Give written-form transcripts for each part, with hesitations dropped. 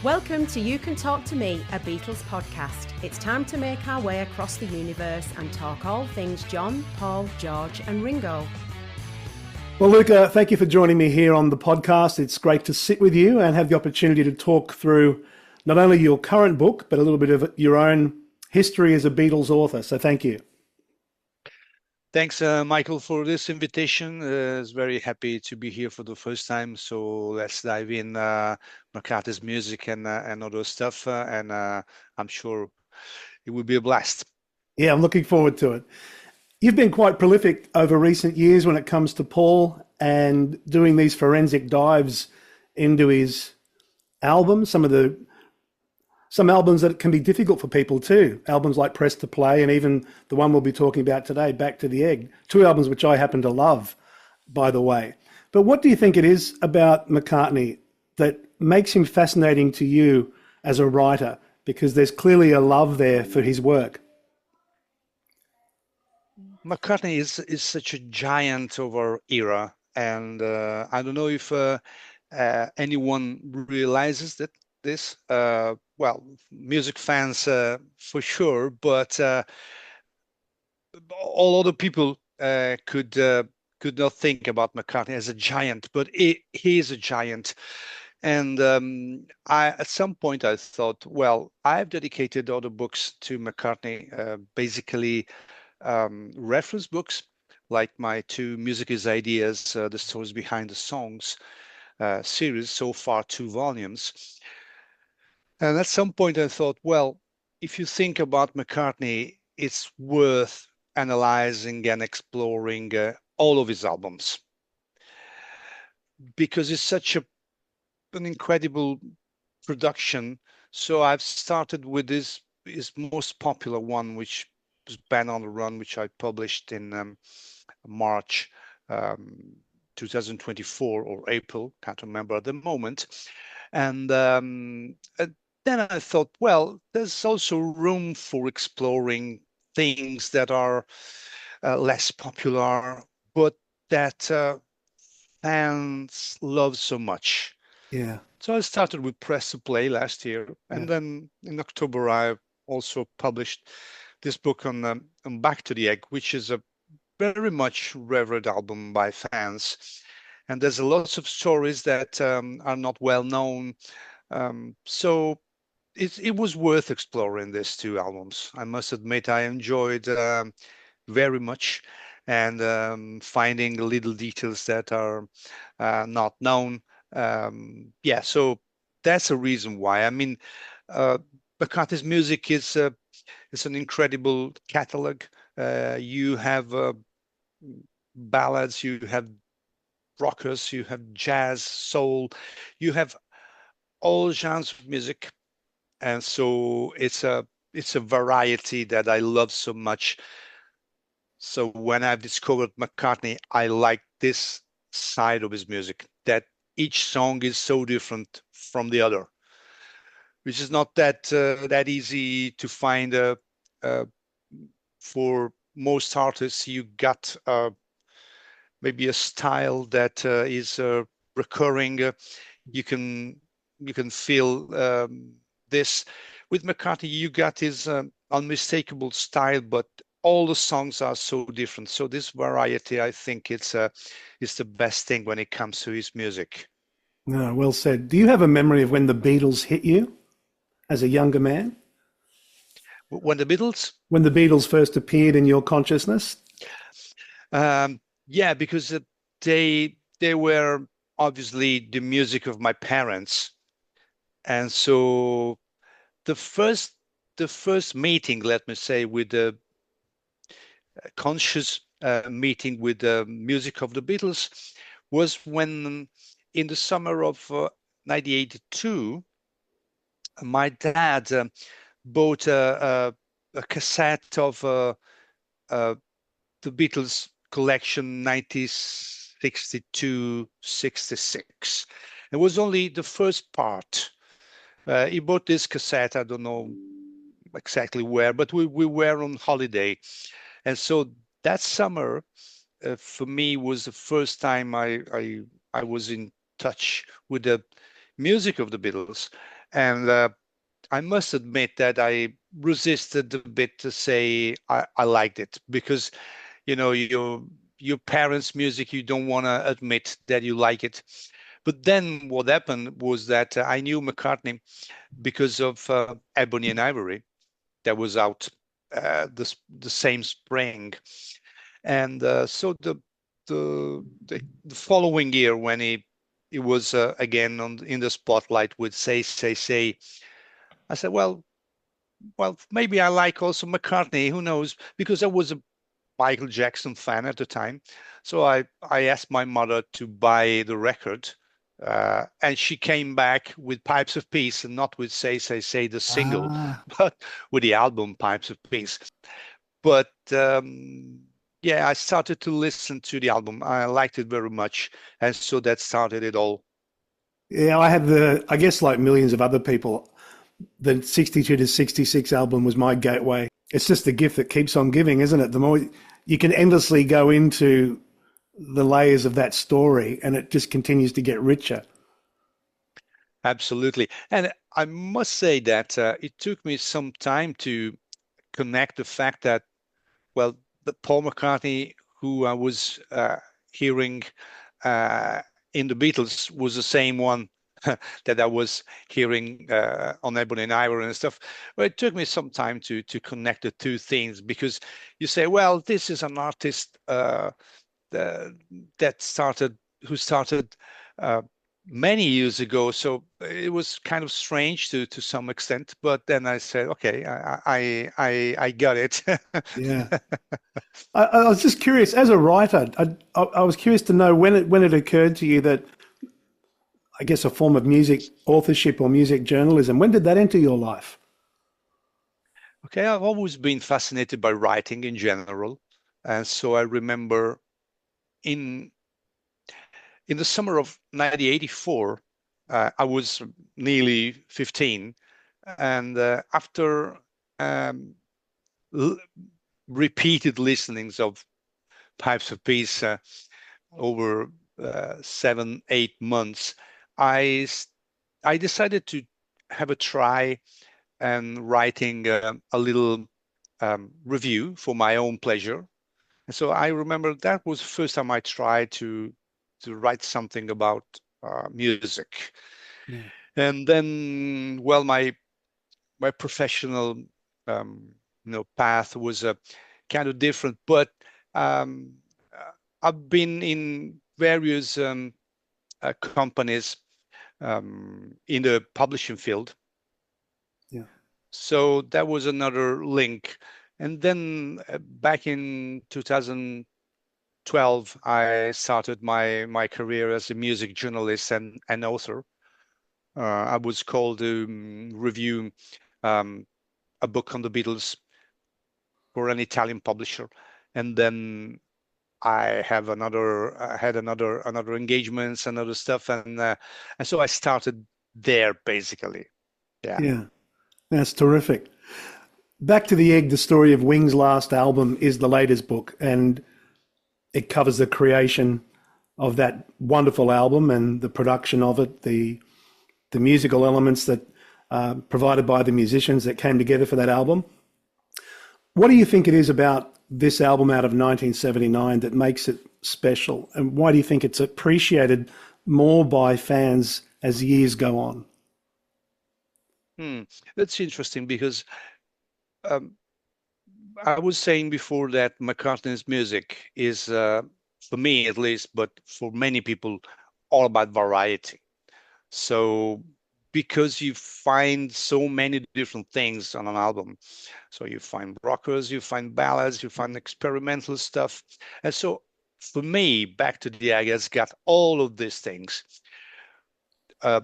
Welcome to You Can Talk to Me, a Beatles podcast. It's time to make our way across the universe and talk all things John, Paul, George and Ringo. Well, Luca, thank you for joining me here on the podcast. It's great to sit with you and have the opportunity to talk through not only your current book, but a little bit of your own history as a Beatles author. So thank you. Thanks, Michael, for this invitation. I was very happy to be here for the first time. So let's dive in McCartney's music and other stuff. I'm sure it will be a blast. Yeah, I'm looking forward to it. You've been quite prolific over recent years when it comes to Paul and doing these forensic dives into his albums, some albums that can be difficult for people too. Albums like Press to Play and even the one we'll be talking about today, Back to the Egg. Two albums which I happen to love, by the way. But what do you think it is about McCartney that makes him fascinating to you as a writer? Because there's clearly a love there for his work. McCartney is such a giant of our era. And I don't know if anyone realizes this. Well, music fans for sure, but all other people could not think about McCartney as a giant, but he is a giant. And at some point I thought, well, I've dedicated other books to McCartney, basically reference books, like my two Music is Ideas, the stories behind the songs series, so far 2 volumes. And at some point I thought, well, if you think about McCartney, it's worth analyzing and exploring all of his albums, because it's such an incredible production. So I've started with his most popular one, which was Band on the Run, which I published in March 2024 or April, can't remember at the moment. And then I thought, well, there's also room for exploring things that are less popular, but that fans love so much. Yeah. So I started with Press to Play last year. And then in October, I also published this book on Back to the Egg, which is a very much revered album by fans. And there's lots of stories that are not well known. So it was worth exploring these 2 albums. I must admit, I enjoyed very much, and finding little details that are not known. So that's a reason why. I mean, McCartney's music is an incredible catalog. You have ballads, you have rockers, you have jazz, soul, you have all genres of music. And so it's a variety that I love so much. So when I've discovered McCartney, I like this side of his music, that each song is so different from the other, which is not that easy to find. For most artists, you got maybe a style that is recurring. You can feel this. With McCartney, you got his unmistakable style, but all the songs are so different. So this variety, I think is the best thing when it comes to his music. No, well said. Do you have a memory of when the Beatles hit you as a younger man? When the Beatles? When the Beatles first appeared in your consciousness? Yeah, because they were obviously the music of my parents. And so the first meeting, let me say, with the conscious meeting with the music of the Beatles was when in the summer of 1982, my dad bought a cassette of the Beatles collection 1962-66. It was only the first part. He bought this cassette, I don't know exactly where, but we were on holiday. And so that summer, for me, was the first time I was in touch with the music of the Beatles. And I must admit that I resisted a bit to say I liked it, because your parents' music, you don't want to admit that you like it. But then what happened was that I knew McCartney because of Ebony and Ivory, that was out the same spring. And so the following year, when he was again in the spotlight with Say, I said, well, maybe I like also McCartney. Who knows? Because I was a Michael Jackson fan at the time. So I asked my mother to buy the record, and she came back with Pipes of Peace, and not with Say, the single, Ah, but with the album Pipes of Peace. But yeah, I started to listen to the album. I liked it very much. And so that started it all. yeah, I guess like millions of other people, the 62 to 66 album was my gateway. It's just the gift that keeps on giving, isn't it? The more you can endlessly go into the layers of that story, and it just continues to get richer. Absolutely. And I must say that it took me some time to connect the fact that, well, the Paul McCartney who I was hearing uh, in the Beatles was the same one that I was hearing on Ebony and Ivory and stuff. But it took me some time to connect the two things, because you say, well, this is an artist that started who started uh, many years ago, so it was kind of strange to some extent. But then I said, okay, I got it. Yeah. I was just curious, as a writer, I was curious to know when it occurred to you that, I guess, a form of music authorship or music journalism, when did that enter your life? Okay, I've always been fascinated by writing in general, and so I remember in in the summer of 1984, I was nearly 15, and after um, l repeated listenings of Pipes of Peace over 7, 8 months, I I decided to have a try and writing a little review for my own pleasure. And so I remember that was the first time I tried to write something about music. Yeah. And then, well, my professional path was kind of different, but um, I've been in various companies in the publishing field. Yeah. So that was another link. And then back in 2012, I started my career as a music journalist and author. I was called to review um, a book on the Beatles for an Italian publisher, and then I had another engagements and other stuff, and so I started there basically. Yeah. Yeah. That's terrific. Back to the Egg, the story of Wings' last album is the latest book, and it covers the creation of that wonderful album and the production of it, the musical elements that provided by the musicians that came together for that album. What do you think it is about this album out of 1979 that makes it special, and why do you think it's appreciated more by fans as years go on? Hmm. That's interesting because um, I was saying before that McCartney's music is, for me at least, but for many people, all about variety. So because you find so many different things on an album, so you find rockers, you find ballads, you find experimental stuff, and so for me, Back to the Egg has got all of these things. Uh,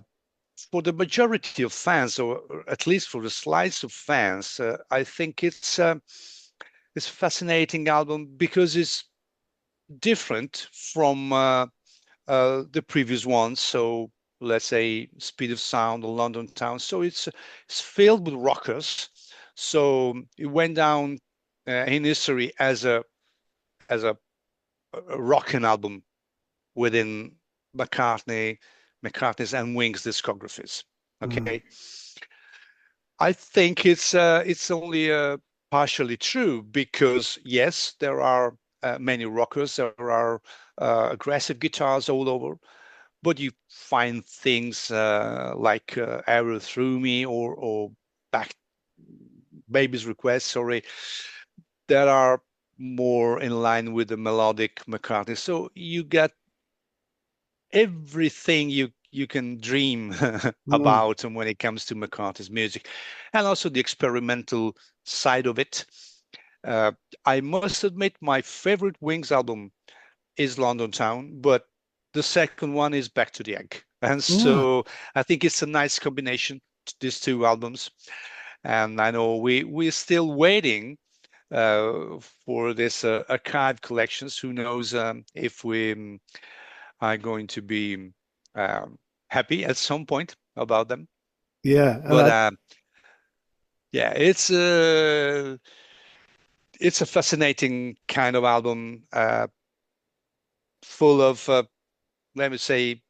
for the majority of fans, or at least for the slice of fans, I think it's a fascinating album because it's different from the previous ones. So let's say Speed of Sound or London Town. So it's filled with rockers. So it went down in history as a rocking album within McCartney's and Wings discographies. Mm. Okay. I think it's only partially true because yes, there are many rockers, there are aggressive guitars all over, but you find things like Arrow Through Me or Back Baby's Request, sorry, that are more in line with the melodic McCartney. So you get everything you can dream Mm. about and when it comes to McCartney's music, and also the experimental side of it. Uh, I must admit, my favorite Wings album is London Town, but the second one is Back to the Egg, and Mm. so I think it's a nice combination, these two albums. And I know we're still waiting for this archive collections. Who knows if we are going to be um, happy at some point about them. Yeah, and But yeah, it's a fascinating kind of album, full of let me say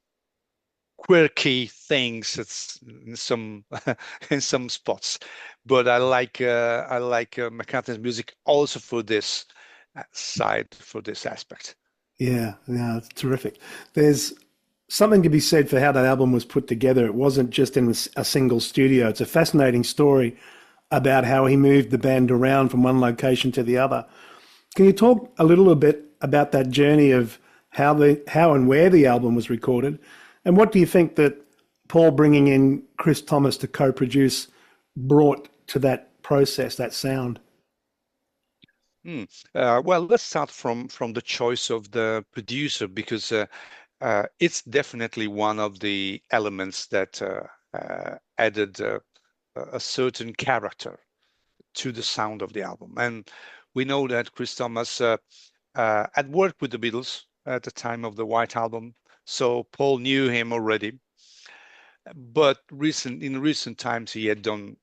quirky things. It's in some in some spots, but I like McCartney's music also for this side, for this aspect. yeah, it's terrific. There's something to be said for how that album was put together. It wasn't just in a single studio. It's a fascinating story about how he moved the band around from one location to the other. Can you talk a little bit about that journey of how and where the album was recorded, and what do you think that Paul bringing in Chris Thomas to co-produce brought to that process, that sound? Hmm. Well, let's start from the choice of the producer because it's definitely one of the elements that added a certain character to the sound of the album. And we know that Chris Thomas had worked with the Beatles at the time of the White Album, so Paul knew him already. But in recent times, he had done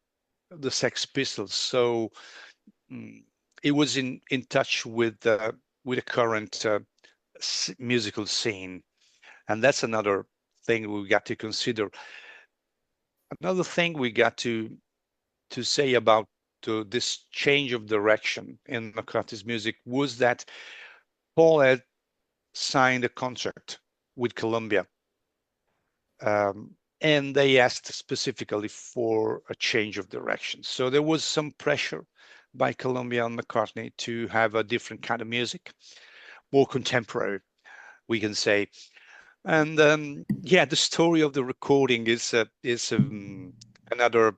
the Sex Pistols, so mm, he was in touch with the current musical scene, and that's another thing we got to consider. Another thing we got to say about this change of direction in McCartney's music was that Paul had signed a contract with Columbia, and they asked specifically for a change of direction. So there was some pressure by Columbia and McCartney to have a different kind of music, more contemporary, we can say. And yeah, the story of the recording is another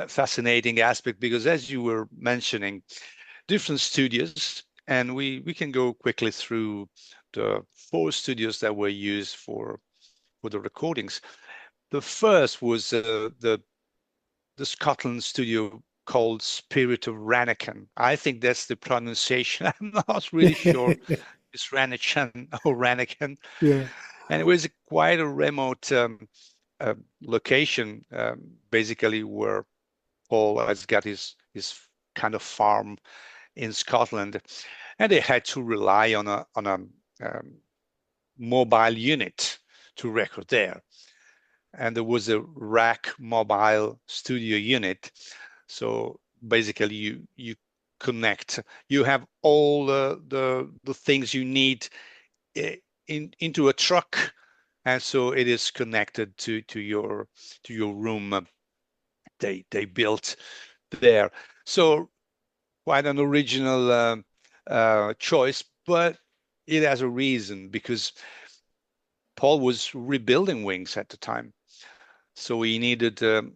fascinating aspect because, as you were mentioning, different studios, and we can go quickly through the four studios that were used for the recordings. The first was the Scotland studio called Spirit of Ranakan. I think that's the pronunciation. I'm not really sure. It's Ranakan or Ranakan, Yeah. and it was quite a remote location, basically where Paul has got his kind of farm in Scotland, and they had to rely on a mobile unit to record there. And there was a rack mobile studio unit. So basically, you connect. You have all the things you need into a truck, and so it is connected to your room. They built there. So quite an original choice, but it has a reason because Paul was rebuilding Wings at the time. So he needed an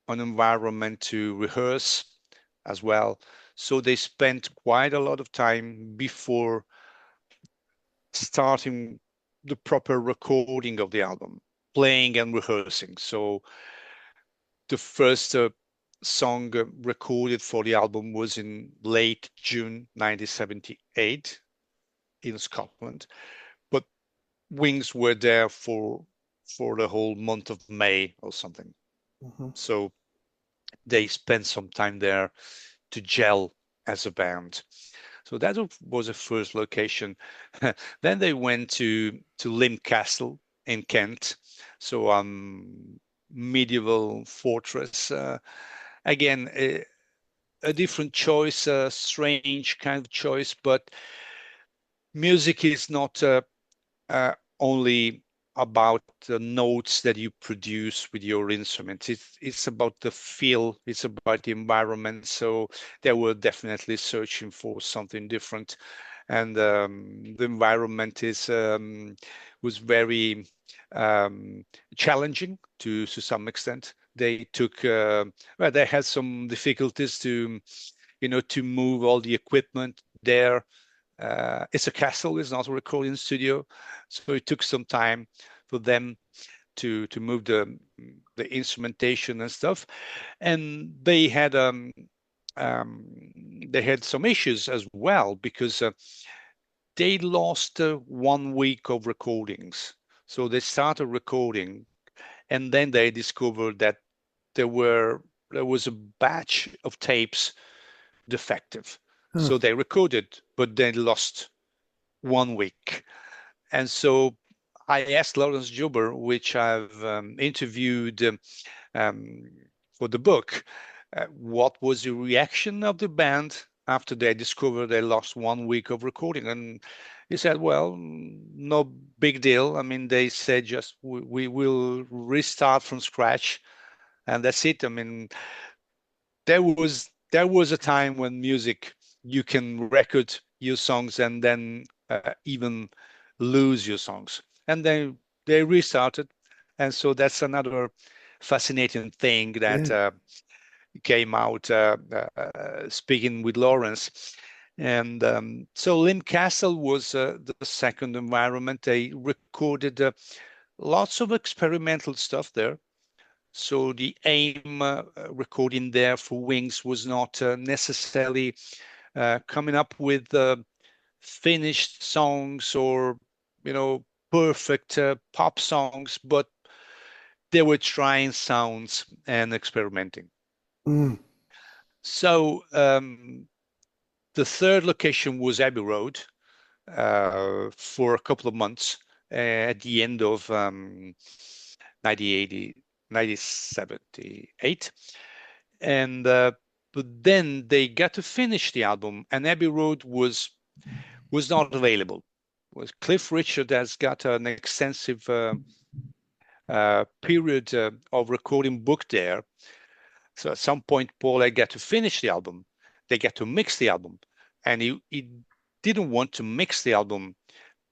environment to rehearse as well. So they spent quite a lot of time before starting the proper recording of the album, playing and rehearsing. So the first song recorded for the album was in late June 1978 in Scotland, but Wings were there for the whole month of May or something. Mhm. So they spent some time there to gel as a band. So that was a first location. Then they went to Lim Castle in Kent. So medieval fortress. Again, a different choice, a strange kind of choice, but music is not only about the notes that you produce with your instruments. It's about the feel, it's about the environment. So they were definitely searching for something different, and the environment was very challenging to some extent. They took well, they had some difficulties to to move all the equipment there. It's a castle, it's not a recording studio, so it took some time for them to move the instrumentation and stuff, and um, they had some issues as well because they lost 1 week of recordings. So they started recording, and then they discovered that there was a batch of tapes defective. Huh. So they recorded, but they lost 1 week. And so I asked Lawrence Juber, which I've interviewed um, for the book, what was the reaction of the band after they discovered they lost 1 week of recording. And he said, well, no big deal. I mean, they said just we will restart from scratch, and that's it. I mean, there was a time when music, you can record your songs and then even lose your songs, and then they restarted. And so that's another fascinating thing that Yeah. came out speaking with Lawrence. And so Lim Castle was the second environment. They recorded lots of experimental stuff there. So the aim recording there for Wings was not necessarily coming up with finished songs or, perfect pop songs, but they were trying sounds and experimenting. Mm. So the third location was Abbey Road for a couple of months at the end of 1980, 1978. And but then they got to finish the album, and Abbey Road was not available. Was Cliff Richard has got an extensive period of recording booked there. So at some point, Paul had got to finish the album. They got to mix the album, and he didn't want to mix the album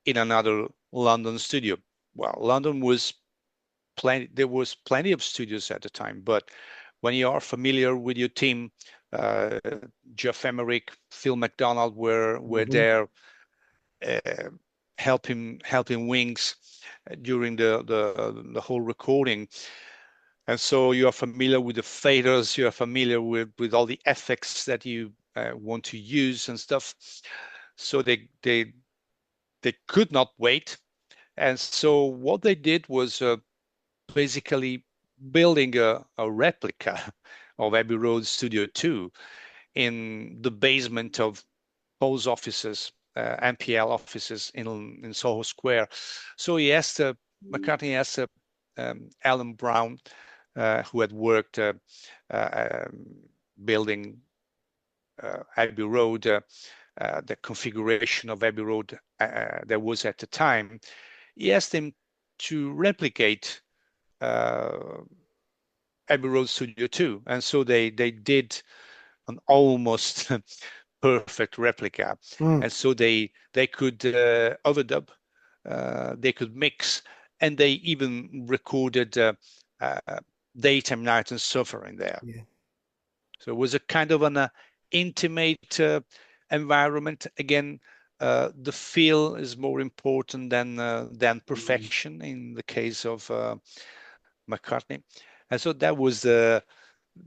in another London studio. Well, London was plenty. There was plenty of studios at the time, but when you are familiar with your team, uh, Jeff Emerick, Phil McDonald were Mhm. there uh, helping Wings during the whole recording. And so you are familiar with the faders, you are familiar with all the effects that you want to use and stuff. So they could not wait. And so what they did was basically building a replica of Abbey Road Studio 2 in the basement of Paul's offices, MPL offices in Soho Square. So he asked McCartney asked Alan Brown, who had worked building Abbey Road, the configuration of Abbey Road there was at the time. He asked him to replicate Abbey Road Studio 2, and so they did an almost perfect replica. Mm. And so they could overdub, they could mix, and they even recorded uh, Daytime, Night, and Summer in there. Yeah. So it was a kind of an intimate environment. Again, the feel is more important than perfection in the case of McCartney. And so that was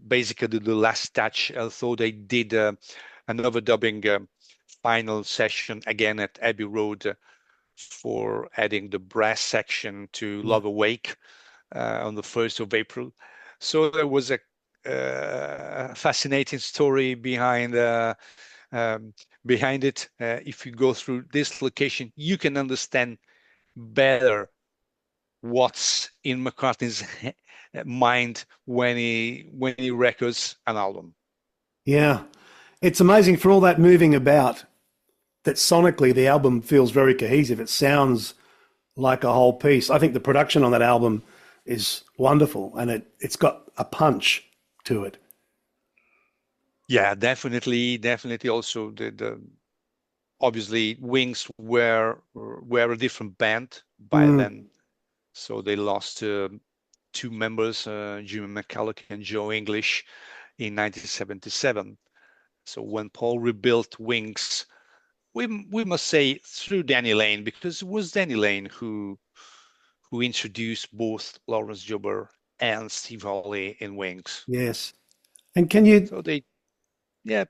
basically the last touch. Although they did an overdubbing final session again at Abbey Road for adding the brass section to Yeah. Love Awake on the 1st of April. So there was a fascinating story um, behind it. If you go through this location, you can understand better what's in McCartney's mind when he records an album. Yeah. It's amazing for all that moving about that sonically the album feels very cohesive. It sounds like a whole piece. I think the production on that album is wonderful, and it's got a punch to it. Yeah, definitely. Also, the obviously Wings were a different band by then, so they lost two members, Jimmy McCulloch and Joe English, in 1977. So when Paul rebuilt Wings, we must say through Danny Lane, because it was Danny Lane who introduced both Lawrence Jober and Steve Holley in Wings. Yes. And can you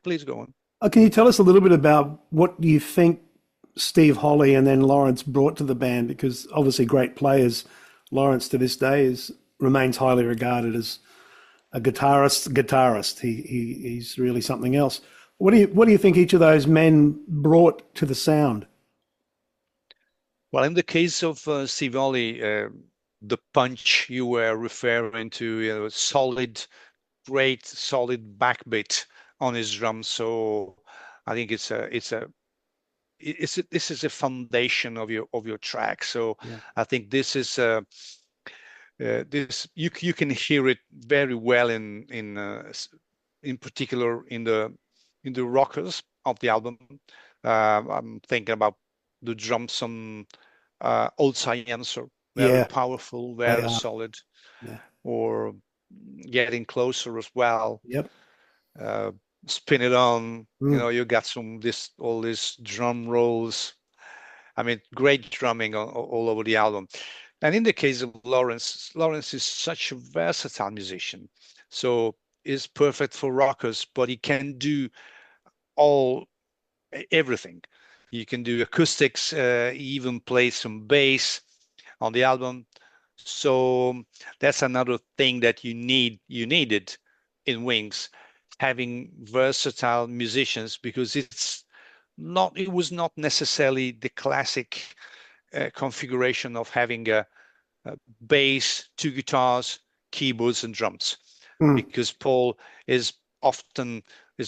please go on. can you tell us a little bit about what you think Steve Holley and then Lawrence brought to the band? Because obviously great players, Lawrence to this day remains highly regarded as a guitarist. He's really something else. What do you think each of those men brought to the sound? Well, in the case of Steve Holley, the punch you were referring to, great solid backbeat on his drums. So I think this is a foundation of your track. So yeah. I think this is this you can hear it very well in particular in the rockers of the album. I'm thinking about the drums on Old Silencer, very powerful, very solid, or Getting Closer as well. Yep. Spin It On, you got all these drum rolls. I mean, great drumming all over the album. And in the case of Lawrence is such a versatile musician. So he's perfect for rockers, but he can do everything. You can do acoustics, even play some bass on the album. So that's another thing that you needed in Wings, having versatile musicians, because it was not necessarily the classic configuration of having a bass, two guitars, keyboards, and drums, because Paul is often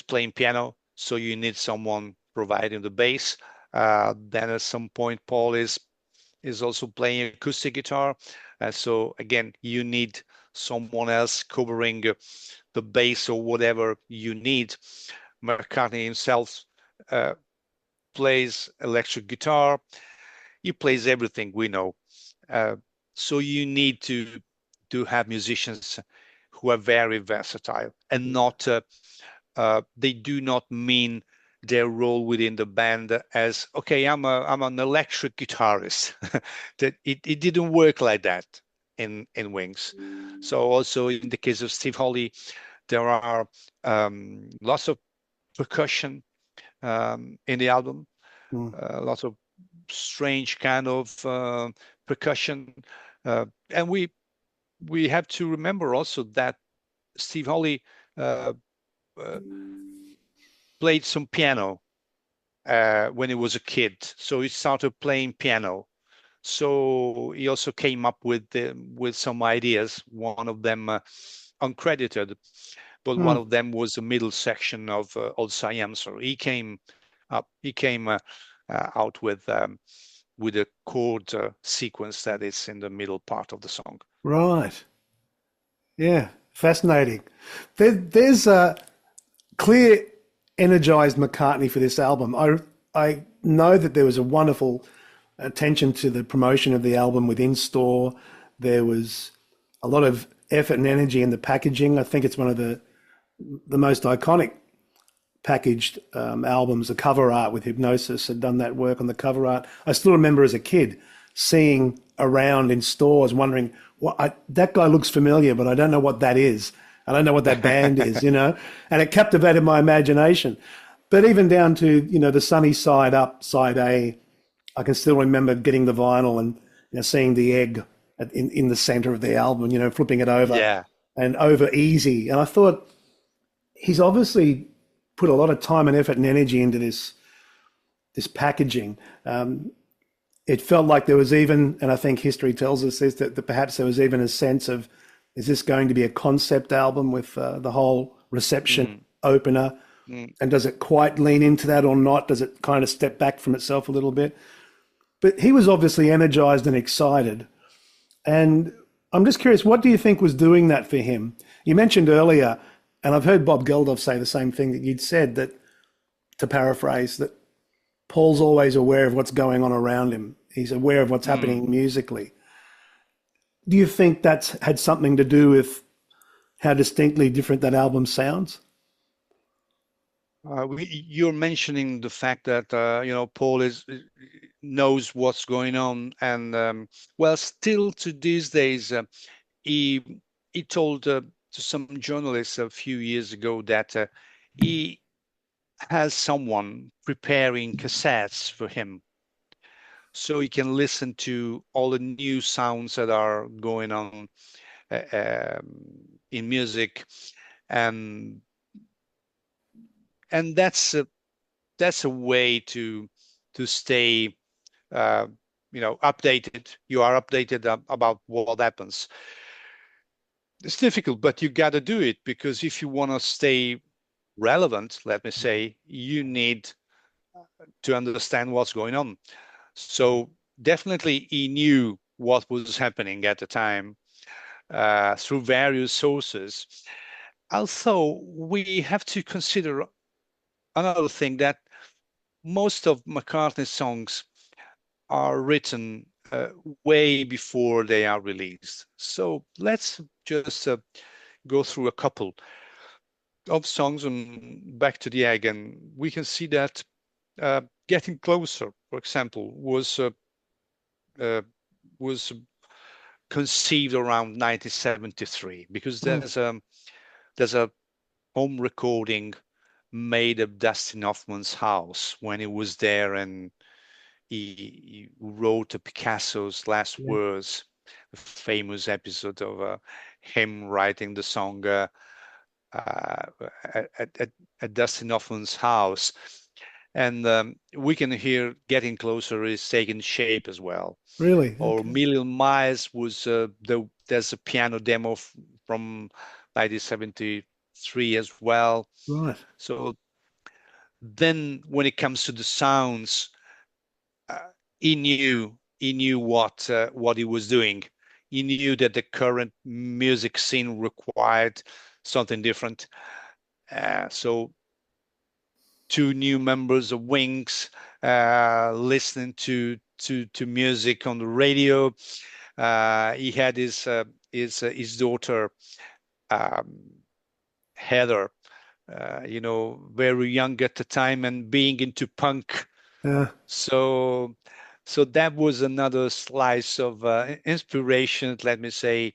playing piano, so you need someone providing the bass. Then at some point, Paul is also playing acoustic guitar. So again, you need someone else covering the bass or whatever you need. McCartney himself plays electric guitar. He plays everything, we know. So you need to have musicians who are very versatile and not they do not mean their role within the band as, okay, I'm an electric guitarist. That it didn't work like that in Wings. So also in the case of Steve Holley, there are lots of percussion in the album, lots of strange kind of percussion, and we have to remember also that Steve Holley played some piano when he was a kid, so he started playing piano. So he also came up with some ideas. One of them uncredited, but one of them was the middle section of Old Silencer. He came out with a chord sequence that is in the middle part of the song. Right. Yeah, fascinating. There's a clear energized McCartney for this album. I know that there was a wonderful attention to the promotion of the album within store. There was a lot of effort and energy in the packaging. I think it's one of the most iconic packaged albums. The cover art with Hypnosis had done that work on the cover art. I still remember as a kid seeing around in stores wondering, that guy looks familiar, but I don't know what that is. I don't know what that band is, and it captivated my imagination. But even down to, the Sunny Side Up, Side A, I can still remember getting the vinyl and seeing the egg in the center of the album, flipping it over and Over Easy. And I thought, he's obviously put a lot of time and effort and energy into this packaging. it felt like there was even, and I think history tells us this, that perhaps there was even a sense of, is this going to be a concept album with the whole reception Mm, opener? mm. And does it quite lean into that or not? Does it kind of step back from itself a little bit? But he was obviously energized and excited. And I'm just curious, what do you think was doing that for him? You mentioned earlier, and I've heard Bob Geldof say the same thing that you'd said, that, to paraphrase, that Paul's always aware of what's going on around him. He's aware of what's happening musically. Do you think that's had something to do with how distinctly different that album sounds? You're mentioning the fact that Paul knows what's going on, and well, still to these days, he he told to some journalists a few years ago that he has someone preparing cassettes for him, so he can listen to all the new sounds that are going on in music, and and that's a way to stay updated. You are updated about what happens. It's difficult, but you got to do it, because if you want to stay relevant, let me say, you need to understand what's going on. So definitely he knew what was happening at the time through various sources. Also, we have to consider another thing, that most of McCartney's songs are written way before they are released. So let's just go through a couple of songs and Back to the Egg, and we can see that Getting Closer, for example, uh, was conceived around 1973, because there's a home recording made of Dustin Hoffman's house when he was there, and he wrote Picasso's last Yeah. words, a famous episode of him writing the song uh, at Dustin Hoffman's house. And we can hear Getting Closer is taking shape as well. Really? Or Okay. Million Miles was there's a piano demo from 1973 as well. Right. So then when it comes to the sounds, uh, he knew what he was doing. He knew that the current music scene required something different. So two new members of Wings, listening to music on the radio. He had his daughter um, Heather, very young at the time and being into punk. Yeah. So so that was another slice of inspiration, let me say,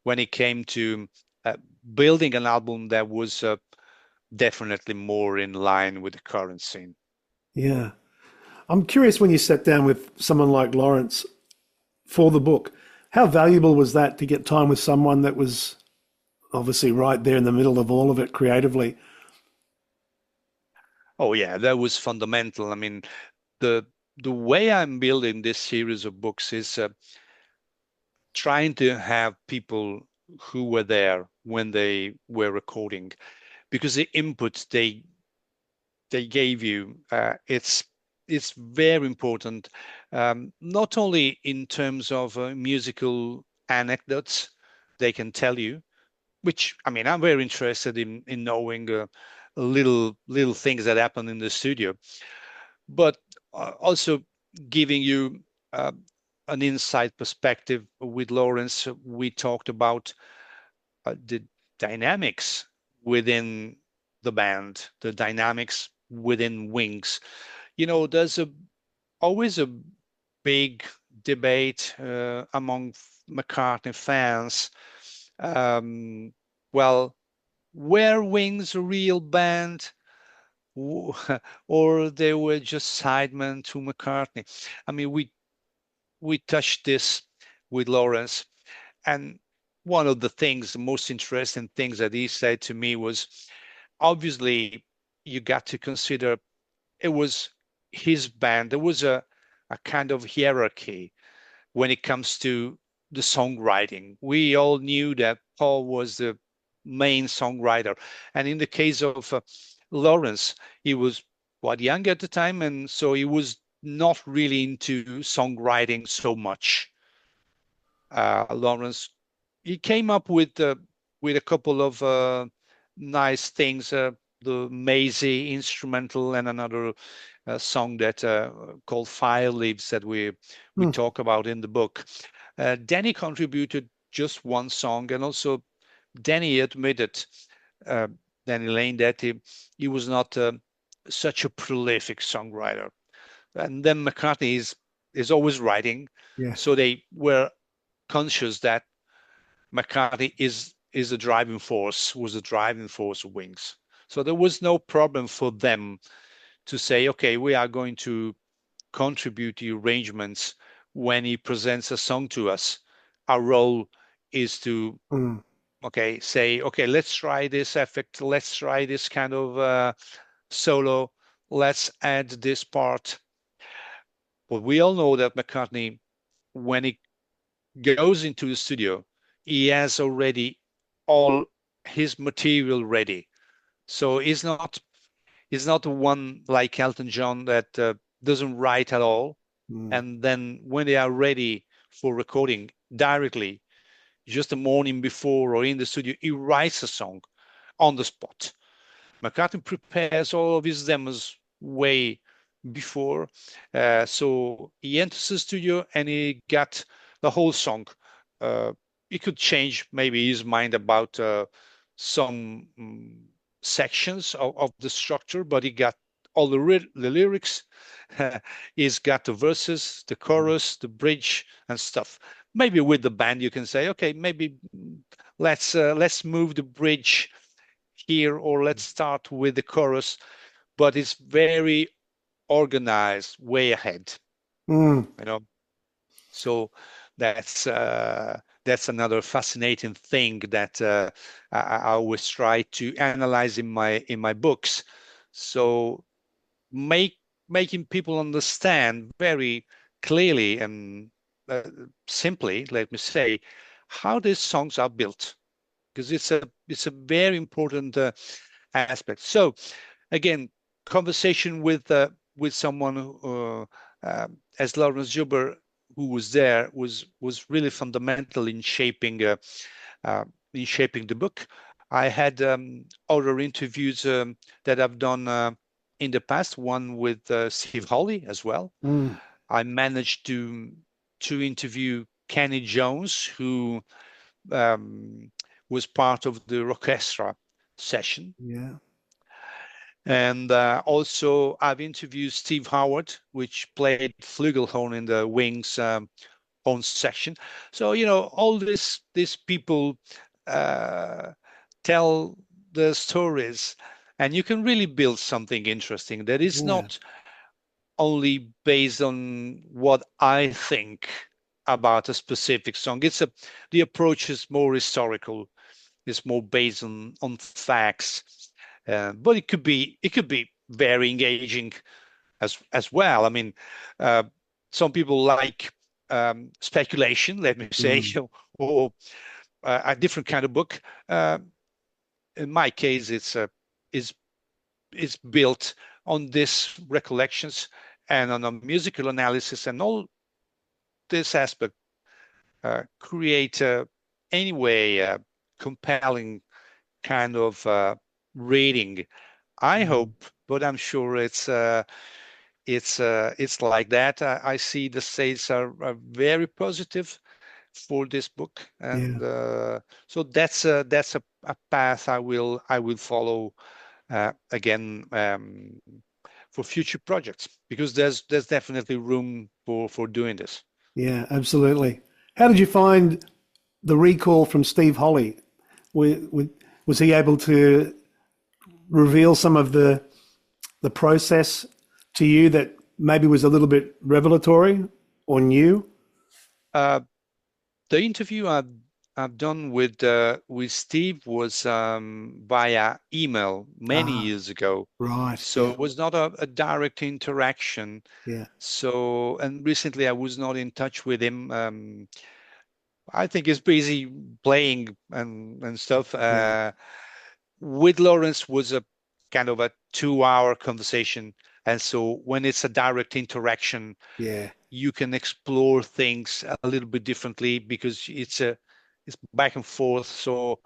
when it came to building an album that was definitely more in line with the current scene. Yeah. I'm curious, when you sat down with someone like Lawrence for the book, how valuable was that, to get time with someone that was obviously right there in the middle of all of it creatively? Oh yeah, that was fundamental. I mean, the the way I'm building this series of books is trying to have people who were there when they were recording, because the input they gave you, it's very important, not only in terms of musical anecdotes they can tell you, which, I mean, I'm very interested in knowing little things that happen in the studio, but also giving you uh, an inside perspective. With Lawrence, we talked about the dynamics within the band, the dynamics within Wings. There's always a big debate among McCartney fans. Um, well, were Wings a real band, or they were just sidemen to McCartney? I mean, we touched this with Lawrence, and one of the most interesting things that he said to me was, obviously, you got to consider it was his band. There was a kind of hierarchy when it comes to the songwriting. We all knew that Paul was the main songwriter. And in the case of Lawrence, he was quite young at the time, and so he was not really into songwriting so much. Lawrence, he came up with a couple of nice things, the Maisie instrumental and another song that called Fire Leaves that we talk about in the book. Danny contributed just one song, and also Danny admitted, Danny Lane, that he was not such a prolific songwriter. And then McCartney is always writing, so they were conscious that McCartney is a driving force, was a driving force of Wings. So there was no problem for them to say, okay, we are going to contribute the arrangements when he presents a song to us. Our role is to say, okay, let's try this effect, let's try this kind of solo, let's add this part. But we all know that McCartney, when he goes into the studio, he has already all his material ready. So he's not one like Elton John that doesn't write at all. And then when they are ready for recording directly, just the morning before or in the studio, he writes a song on the spot. McCartney prepares all of his demos way before. So he enters the studio and he got the whole song. He could change maybe his mind about some sections of the structure, but he got all the lyrics. He's got the verses, the chorus, the bridge, and stuff. Maybe with the band you can say, okay, maybe let's move the bridge here, or let's start with the chorus. But it's very organized, way ahead. You know, so that's another fascinating thing that I always try to analyze in my books. So making people understand very clearly and simply, let me say, how these songs are built, because it's a very important aspect. So again, conversation with someone as Lawrence Juber, who was there, was really fundamental in shaping the book. I had other interviews that I've done in the past, one with Steve Holley as well. I managed to interview Kenny Jones, who was part of the orchestra session. And also I've interviewed Steve Howard, which played flugelhorn in the Wings horn section. So, you know, all these people tell the stories, and you can really build something interesting that is not only based on what I think about a specific song. The approach is more historical. It's more based on facts. But it could be very engaging as well. I mean, some people like speculation, let me say, or a different kind of book. In my case, it's built on these recollections and on a musical analysis, and all this aspect create anyway compelling kind of reading. I hope, but I'm sure it's like that. I see the sales are very positive for this book, and so that's a path I will follow again for future projects, because there's definitely room for doing this. Yeah, absolutely. How did you find the recall from Steve Holley? Was he able to reveal some of the process to you that maybe was a little bit revelatory or new? The interview I've done with Steve was via email many Ah, years ago. right. So Yeah. it was not a direct interaction. Yeah. So, and recently I was not in touch with him. I think he's busy playing and stuff. Yeah. With Lawrence was a kind of a 2 hour conversation. And so when it's a direct interaction, Yeah. you can explore things a little bit differently because it's back and forth. So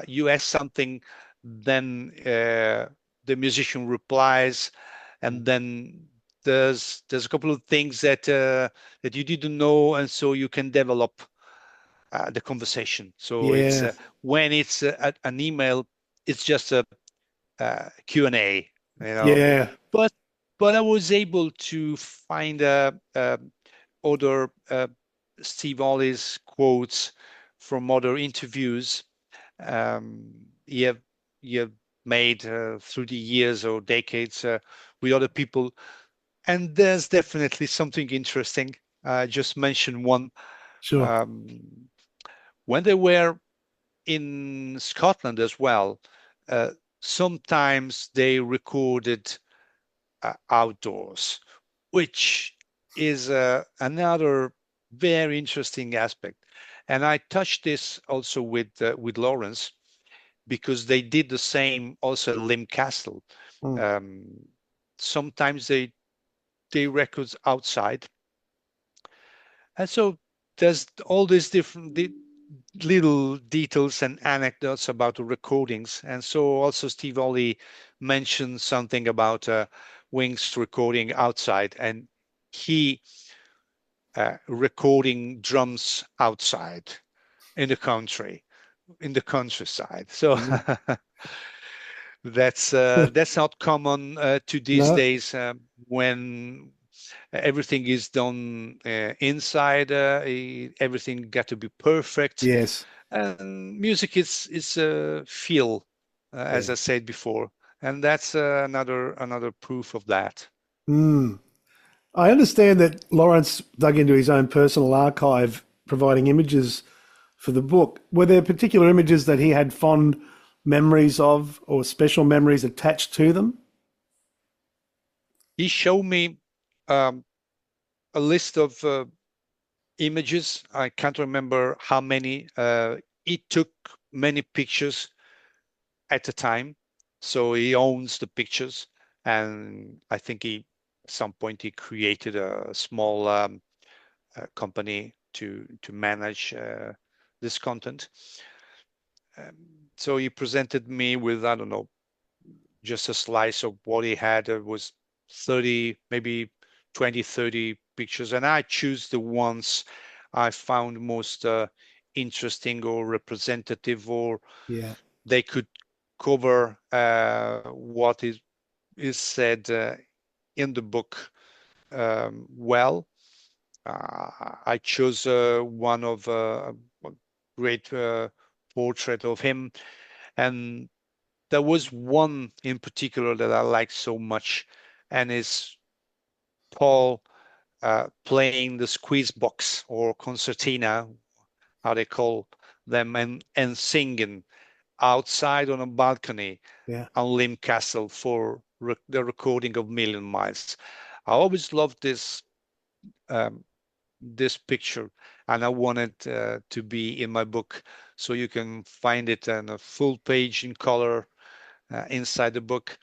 you ask something, then the musician replies, and then there's a couple of things that you didn't know, and so you can develop the conversation. So it's Yeah. when it's an email, it's just a Q&A, you know. Yeah. But I was able to find other Steve Ollie's quotes from other interviews um, he have he have made through the years or decades with other people, and there's definitely something interesting. I just mentioned one. Sure. Um, when they were in Scotland as well, uh, sometimes they recorded outdoors, which is another very interesting aspect. And I touched this also with Lawrence because they did the same also at Limb Castle. Mm. Um, sometimes they records outside, and so there's all these different little details and anecdotes about the recordings. And so also Steve Ollie mentioned something about Wings recording outside, and he recording drums outside in the country, in the countryside. So Mm. that's not common to these No. days when everything is done inside. Everything got to be perfect. Yes. And music is a feel, as Yeah. I said before, and that's another proof of that. Mm. I understand that Lawrence dug into his own personal archive, providing images for the book. Were there particular images that he had fond memories of or special memories attached to them? He showed me um, a list of images. I can't remember how many. He took many pictures at a time, so he owns the pictures, and I think he at some point he created a small company to manage this content. So he presented me with, I don't know, just a slice of what he had. It was 30, maybe 20, 30 pictures, and I choose the ones I found most interesting or representative, or Yeah. they could cover what is said in the book well. I chose one of a great portrait of him, and there was one in particular that I liked so much, and is Paul playing the squeeze box or concertina, how they call them, and singing outside on a balcony Yeah. on Limb Castle for the recording of Million Miles. I always loved um, this picture, and I wanted to be in my book, so you can find it on a full page in color inside the book.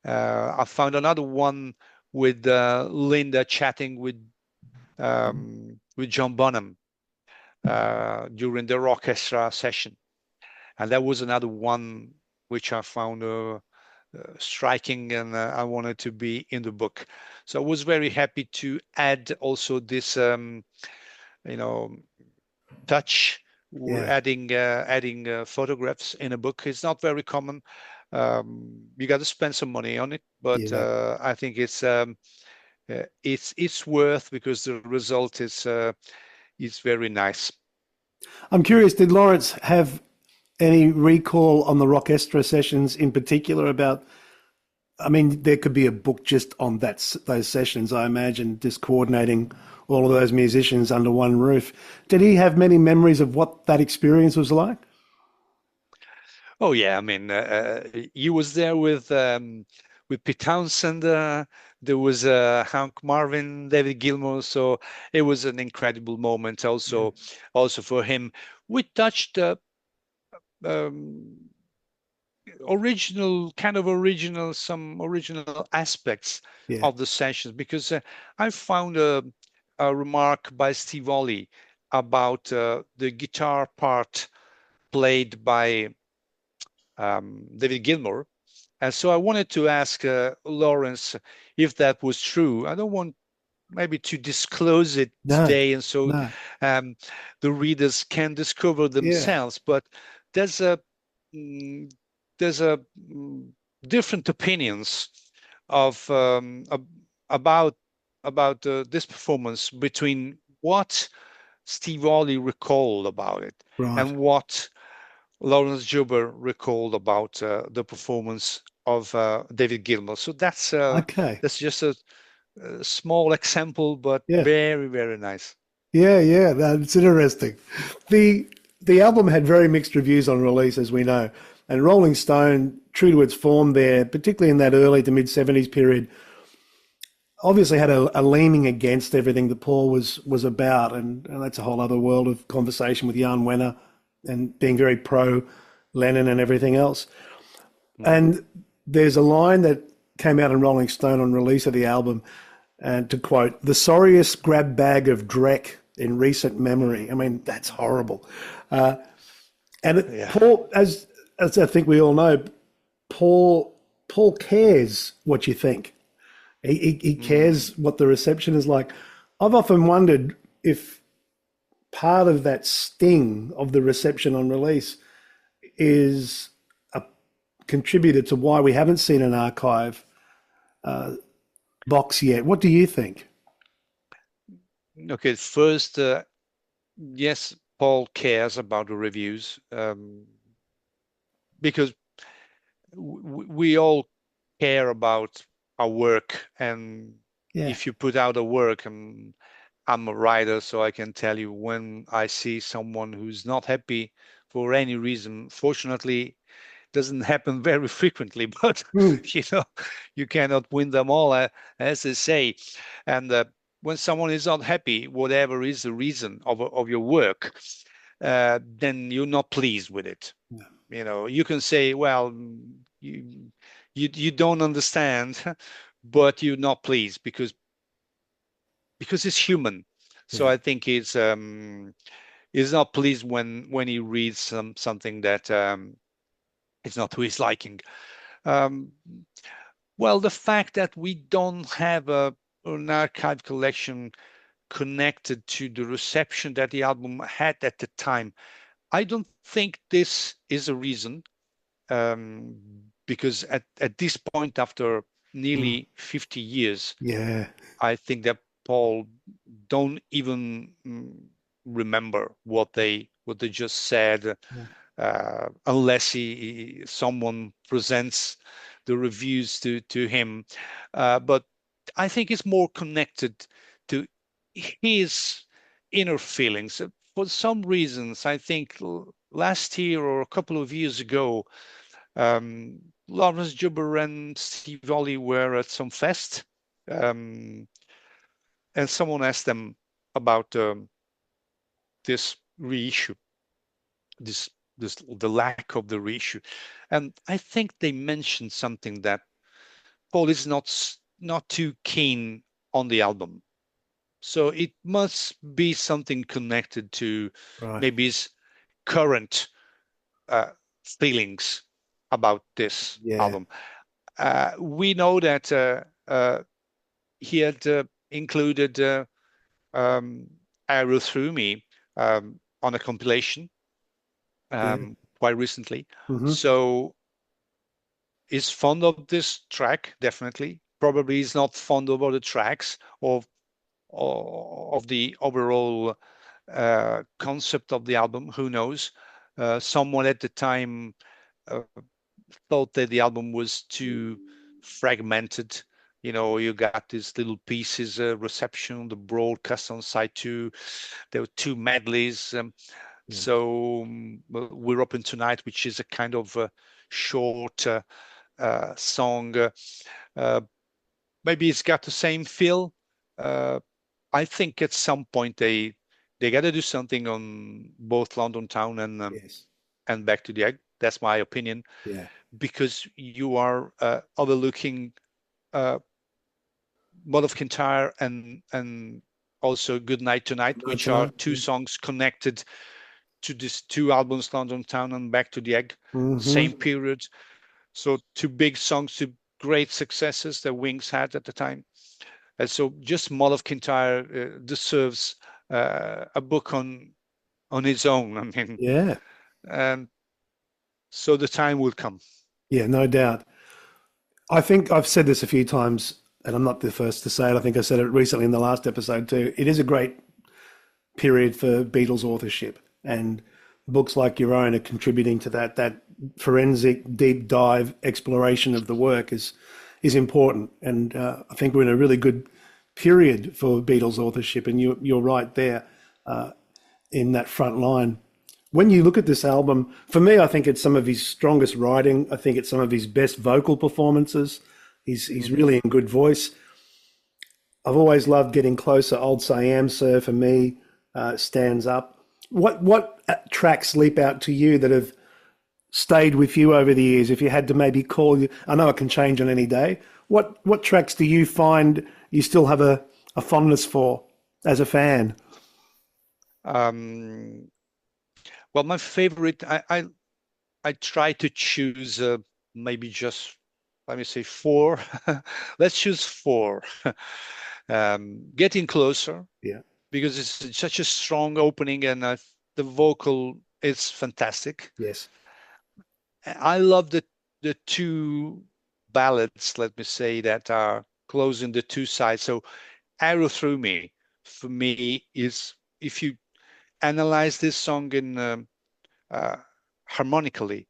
I found another one with Linda chatting with John Bonham during the orchestra session, and that was another one which I found striking, and I wanted to be in the book. So I was very happy to add also this, you know, touch. We're Yeah. adding photographs in a book. It's not very common. You got to spend some money on it, but Yeah. I think it's worth because the result is very nice. I'm curious, did Lawrence have any recall on the Rockestra sessions in particular about I mean, there could be a book just on those sessions. I imagine just coordinating all of those musicians under one roof. Did he have many memories of what that experience was like? Oh yeah, I mean, he was there with Pete Townsend. There was Hank Marvin, David Gilmour. So it was an incredible moment. Yeah, Also for him, we touched um, some original aspects yeah, of the sessions because I found a remark by Steve Ollie about the guitar part played by David Gilmour. And so I wanted to ask Lawrence if that was true. I don't want maybe to disclose it no, today, and so no, um, the readers can discover yeah, themselves. But there's a mm, there's a different opinions of about this performance between what Steve Ollie recalled about it right, and what Lawrence Juber recalled about the performance of David Gilmour. So okay, that's just a small example, but yeah, very, very nice. yeah, yeah. That's interesting. The the album had very mixed reviews on release, as we know, and Rolling Stone, true to its form, there, particularly in that early to mid '70s period, obviously had a leaning against everything that Paul was about, and that's a whole other world of conversation with Jan Wenner and being very pro Lennon and everything else. Mm. And there's a line that came out in Rolling Stone on release of the album, and to quote, "the sorriest grab bag of dreck in recent memory." I mean, that's horrible. Uh, and Yeah. Paul, as I think we all know, Paul cares what you think. He Mm. cares what the reception is like. I've often wondered if part of that sting of the reception on release is a contributor to why we haven't seen an archive box yet. What do you think? Okay, first, yes, Paul cares about the reviews because we all care about our work. And Yeah. if you put out a work, and I'm a writer, so I can tell you when I see someone who's not happy for any reason. Fortunately, doesn't happen very frequently, but Mm, you know, you cannot win them all, as they say. And when someone is not happy, whatever is the reason of your work, then you're not pleased with it. You know, you can say, well, you you don't understand, but you're not pleased because it's human. So yeah. I think he's not pleased when he reads something that is not to his liking. Um, well, the fact that we don't have an archive collection connected to the reception that the album had at the time, I don't think this is a reason, because at this point, after Mm, nearly 50 years, yeah. I think that Paul don't even remember what they just said, Yeah. unless someone presents the reviews to him. But I think it's more connected to his inner feelings. For some reasons, I think last year or a couple of years ago, Lawrence Juber and Steve Ollie were at some fest, um, and someone asked them about this reissue, this the lack of the reissue, and I think they mentioned something that Paul is not too keen on the album, so it must be something connected to Right. maybe his current uh, feelings about this Yeah. album. We know that he had included um, Arrow Through Me on a compilation Yeah. quite recently. Hmm. So he's fond of this track, definitely. Probably he's not fond of other tracks of the overall concept of the album. Who knows? Someone at the time uh, thought that the album was too fragmented. You got these little pieces, reception, the broadcast on side two. There were two medleys. So we're open tonight, which is a kind of short song. Maybe it's got the same feel. I think at some point they got to do something on both London Town and Back to the Egg. That's my opinion. Yeah. Because you are overlooking Mud of Kintyre and also Good Night Tonight, which are two songs connected to these two albums, London Town and Back to the Egg, same period. So two big songs, two great successes that Wings had at the time. And so just Mud of Kintyre deserves a book on its own. I mean, yeah. And so the time will come. Yeah, no doubt. I think I've said this a few times, and I'm not the first to say it. I think I said it recently in the last episode too. It is a great period for Beatles authorship, and books like your own are contributing to that. That forensic, deep dive exploration of the work is important, and I think we're in a really good period for Beatles authorship. And you're right there in that front line. When you look at this album, for me, I think it's some of his strongest writing. I think it's some of his best vocal performances. He's really in good voice. I've always loved Getting Closer. Old Siam Sir, for me, stands up. What tracks leap out to you that have stayed with you over the years? If you had to maybe call you, I know it can change on any day. What tracks do you find you still have a fondness for as a fan? Well, my favorite, I try to choose maybe just, let me say 4. Let's choose 4. Getting Closer. Yeah. Because it's such a strong opening and the vocal is fantastic. Yes. I love the 2 ballads, let me say, that are closing the 2 sides. So Arrow Through Me, for me, is, if you analyze this song in harmonically,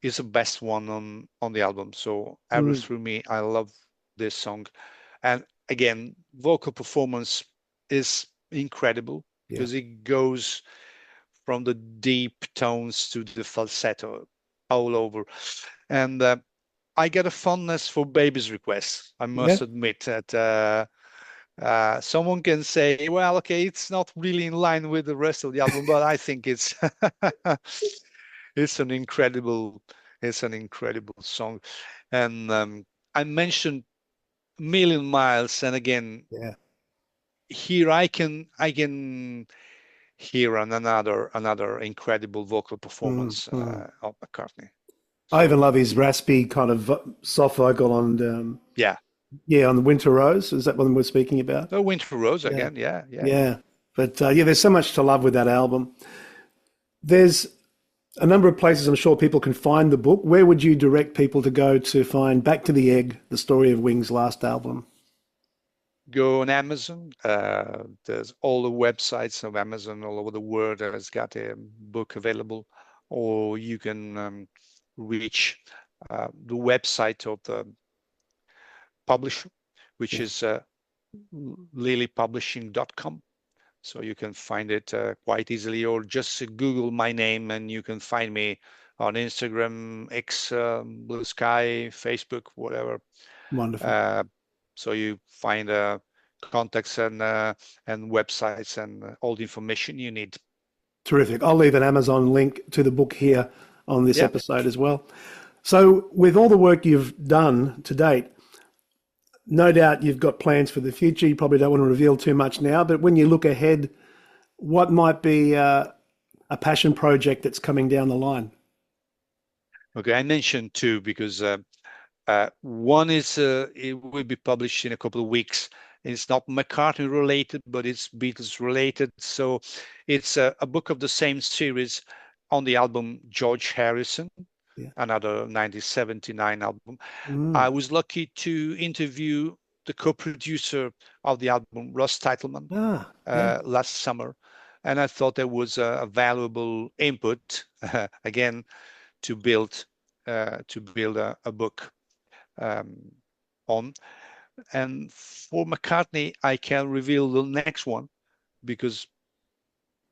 is the best one on the album. So Arrow Through Me, I love this song. And again, vocal performance is incredible because it goes from the deep tones to the falsetto all over. And I get a fondness for Baby's Request. I must admit that someone can say, well, okay, it's not really in line with the rest of the album, but I think it's it's an incredible song. And I mentioned Million Miles, and again, here I can hear another incredible vocal performance of McCartney. I even love his raspy kind of soft vocal on on the Winter Rose. Is that what we're speaking about? Oh, Winter Rose again, yeah. But there's so much to love with that album. There's a number of places I'm sure people can find the book. Where would you direct people to go to find Back to the Egg, the story of Wings' last album? Go on Amazon. There's all the websites of Amazon all over the world that has got a book available, or you can reach the website of the publisher, which is lilypublishing.com. So you can find it quite easily, or just Google my name and you can find me on Instagram, X, Blue Sky, Facebook, whatever. Wonderful. So you find contacts and websites and all the information you need. Terrific. I'll leave an Amazon link to the book here on this episode as well. So with all the work you've done to date, no doubt you've got plans for the future. You probably don't want to reveal too much now, but when you look ahead, what might be a passion project that's coming down the line? Okay, I mentioned 2 because one is it will be published in a couple of weeks. It's not McCartney related, but it's Beatles related. So it's a book of the same series on the album George Harrison, another 1979 album. I was lucky to interview the co-producer of the album, Russ Titelman, last summer. And I thought there was a valuable input, again, to build a book. on. And for McCartney, I can reveal the next one because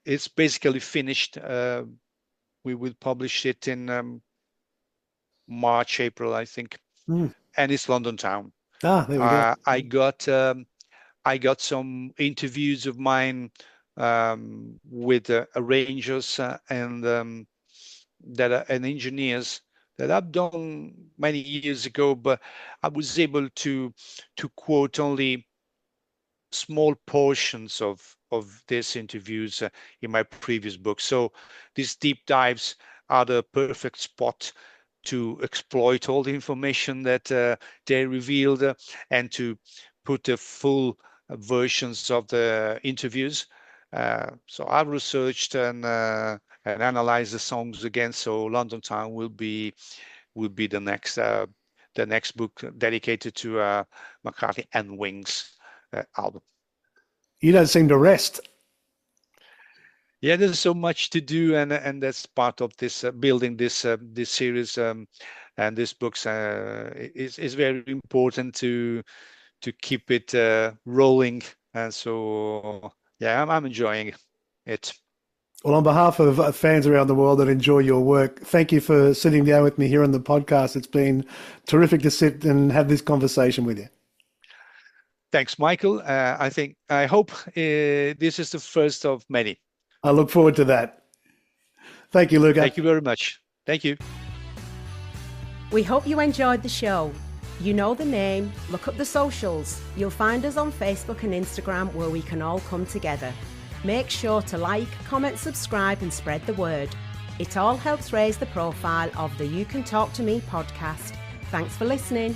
it's basically finished. We will publish it in March, April, I think, and it's London Town. There we go. I got some interviews of mine with arrangers and engineers that I've done many years ago, but I was able to quote only small portions of these interviews in my previous book. So these deep dives are the perfect spot to exploit all the information that they revealed and to put the full versions of the interviews. So I've researched and analyzed the songs again. So London Town will be the next book dedicated to McCartney and Wings album. You don't seem to rest. Yeah, there's so much to do, and that's part of this building this series and these books. Is very important to keep it rolling, and so yeah, I'm enjoying it. Well, on behalf of fans around the world that enjoy your work, thank you for sitting down with me here on the podcast. It's been terrific to sit and have this conversation with you. Thanks, Michael. I hope this is the first of many. I look forward to that. Thank you, Luca. Thank you very much. Thank you. We hope you enjoyed the show. You know the name, look up the socials. You'll find us on Facebook and Instagram where we can all come together. Make sure to like, comment, subscribe and spread the word. It all helps raise the profile of the You Can Talk to Me podcast. Thanks for listening.